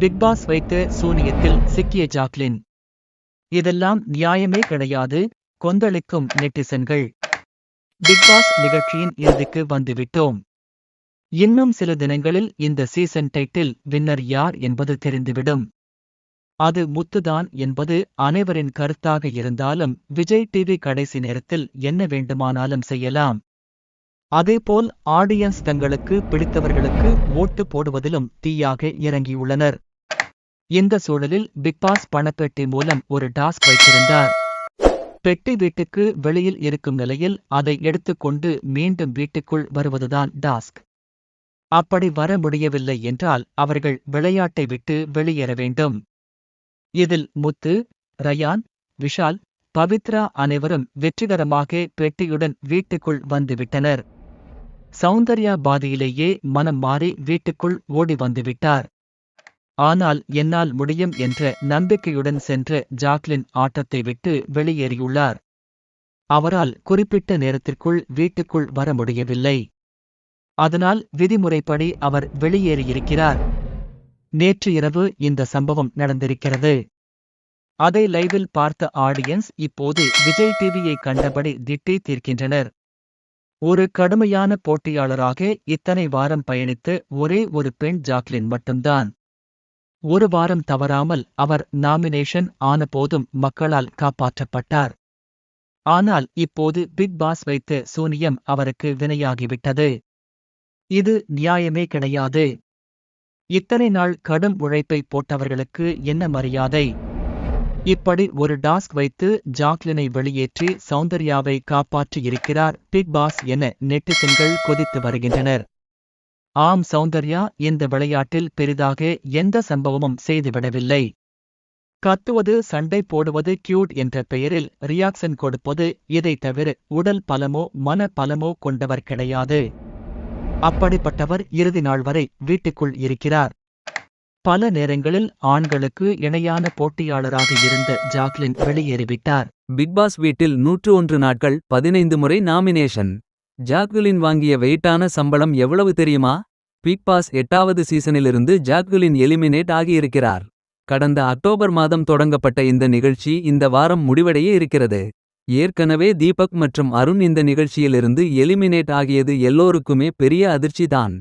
Big pass வைத்த சூனியத்தில் சிக்கிய Jacqueline. இதெல்லாம் நியாயமே கிடையாது, கொந்தளிக்கும் நெட்டிசன்கள். பிக் பாஸ் நிகழ்ச்சியின் இறுதிக்கு வந்துவிட்டோம். இன்னும் சில தினங்களில் இந்த சீசன் டைட்டில் வின்னர் யார் என்பது தெரிந்துவிடும். அது முத்துதான் என்பது அனைவரின் கருத்தாக இருந்தாலும் விஜய் டிவி கடைசி நேரத்தில் என்ன வேண்டுமானாலும் செய்யலாம். அதேபோல் ஆடியன்ஸ் தங்களுக்கு பிடித்தவர்களுக்கு ஓட்டு போடுவதிலும் தீயாக இறங்கியுள்ளனர். இந்த சூழலில் பிக்பாஸ் பணப்பெட்டி மூலம் ஒரு டாஸ்க் வைத்திருந்தார். பெட்டி வீட்டுக்கு வெளியில் இருக்கும் நிலையில் அதை எடுத்துக்கொண்டு மீண்டும் வீட்டுக்குள் வருவதுதான் டாஸ்க். அப்படி வர முடியவில்லை என்றால் அவர்கள் விளையாட்டை விட்டு வெளியேற வேண்டும். இதில் முத்து, ரயான், விஷால், பவித்ரா அனைவரும் வெற்றிகரமாக பெட்டியுடன் வீட்டுக்குள் வந்துவிட்டனர். சௌந்தர்யா பாதியிலேயே மனம் மாறி வீட்டுக்குள் ஓடி வந்துவிட்டார். ஆனால் என்னால் முடியும் என்ற நம்பிக்கையுடன் சென்ற ஜாக்லின் ஆட்டத்தை விட்டு வெளியேறியுள்ளார். அவரால் குறிப்பிட்ட நேரத்திற்குள் வீட்டுக்குள் வர முடியவில்லை. அதனால் விதிமுறைப்படி அவர் வெளியேறியிருக்கிறார். நேற்று இரவு இந்த சம்பவம் நடந்திருக்கிறது. அதை லைவில் பார்த்த ஆடியன்ஸ் இப்போது விஜய் டிவியை கண்டபடி திட்டி தீர்க்கின்றனர். ஒரு கடுமையான போட்டியாளராக இத்தனை வாரம் பயணித்த ஒரே ஒரு பெண் ஜாக்லின் மட்டும்தான். ஒரு வாரம் தவறாமல் அவர் நாமினேஷன் ஆனபோதும் மக்களால் காப்பாற்றப்பட்டார். ஆனால் இப்போது பிக் பாஸ் வைத்த சூனியம் அவருக்கு வினையாகிவிட்டது. இது நியாயமே கிடையாது. இத்தனை நாள் கடும் உழைப்பை போட்டவர்களுக்கு என்ன மரியாதை? இப்படி ஒரு டாஸ்க் வைத்து ஜாக்லினை வெளியேற்றி சௌந்தர்யாவை காப்பாற்றி இருக்கிறார் பிக் பாஸ் என நெட்டிசன்கள் கொதித்து வருகின்றனர். ஆம், சௌந்தர்யா இந்த விளையாட்டில் பெரிதாக எந்த சம்பவமும் செய்துவிடவில்லை. கத்துவது, சண்டை போடுவது, கியூட் என்ற பெயரில் ரியாக்ஷன் கொடுப்பது, இதை தவிர உடல் பலமோ மன பலமோ கொண்டவர் கிடையாது. அப்படிப்பட்டவர் இறுதி நாள் வரை வீட்டுக்குள் இருக்கிறார். பல நேரங்களில் ஆண்களுக்கு இணையான போட்டியாளராக இருந்த ஜாக்லின் வெளியேறிவிட்டார். பிக்பாஸ் வீட்டில் 101 நாட்கள் 15 முறை நாமினேஷன். ஜாக்லின் வாங்கிய வெயிட்டான சம்பளம் எவ்வளவு தெரியுமா? பிக்பாஸ் 8வது சீசனிலிருந்து ஜாக்லின் எலிமினேட் ஆகியிருக்கிறார். கடந்த அக்டோபர் மாதம் தொடங்கப்பட்ட இந்த நிகழ்ச்சி இந்த வாரம் முடிவடைய இருக்கிறது. ஏற்கனவே தீபக் மற்றும் அருண் இந்த நிகழ்ச்சியிலிருந்து எலிமினேட் ஆகியது எல்லோருக்குமே பெரிய அதிர்ச்சிதான்.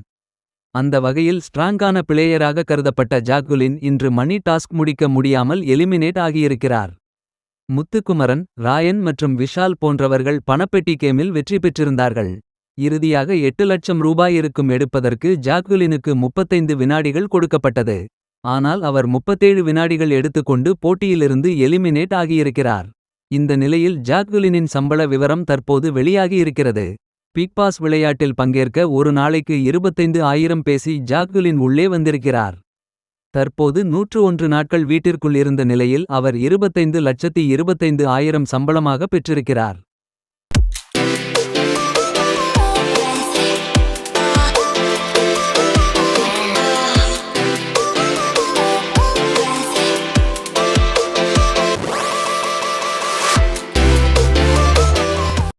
அந்த வகையில் ஸ்ட்ராங்கான பிளேயராக கருதப்பட்ட ஜாக்குலின் இன்று மணி டாஸ்க் முடிக்க முடியாமல் எலிமினேட் ஆகியிருக்கிறார். முத்துக்குமரன், ராயன் மற்றும் விஷால் போன்றவர்கள் பணப்பெட்டி கேமில் வெற்றி பெற்றிருந்தார்கள். இறுதியாக 8 லட்சம் ரூபாய் இருக்கும் எடுப்பதற்கு ஜாக்குலினுக்கு 35 வினாடிகள் கொடுக்கப்பட்டது. ஆனால் அவர் 37 வினாடிகள் எடுத்துக்கொண்டு போட்டியிலிருந்து எலிமினேட் ஆகியிருக்கிறார். இந்த நிலையில் ஜாக்குலினின் சம்பள விவரம் தற்போது வெளியாகியிருக்கிறது. பிக்பாஸ் விளையாட்டில் பங்கேற்க ஒரு நாளைக்கு 25,000 பேசி ஜாக்குலின் உள்ளே வந்திருக்கிறார். தற்போது 101 நாட்கள் வீட்டிற்குள் இருந்த நிலையில் அவர் 25,25,000 சம்பளமாக பெற்றிருக்கிறார்.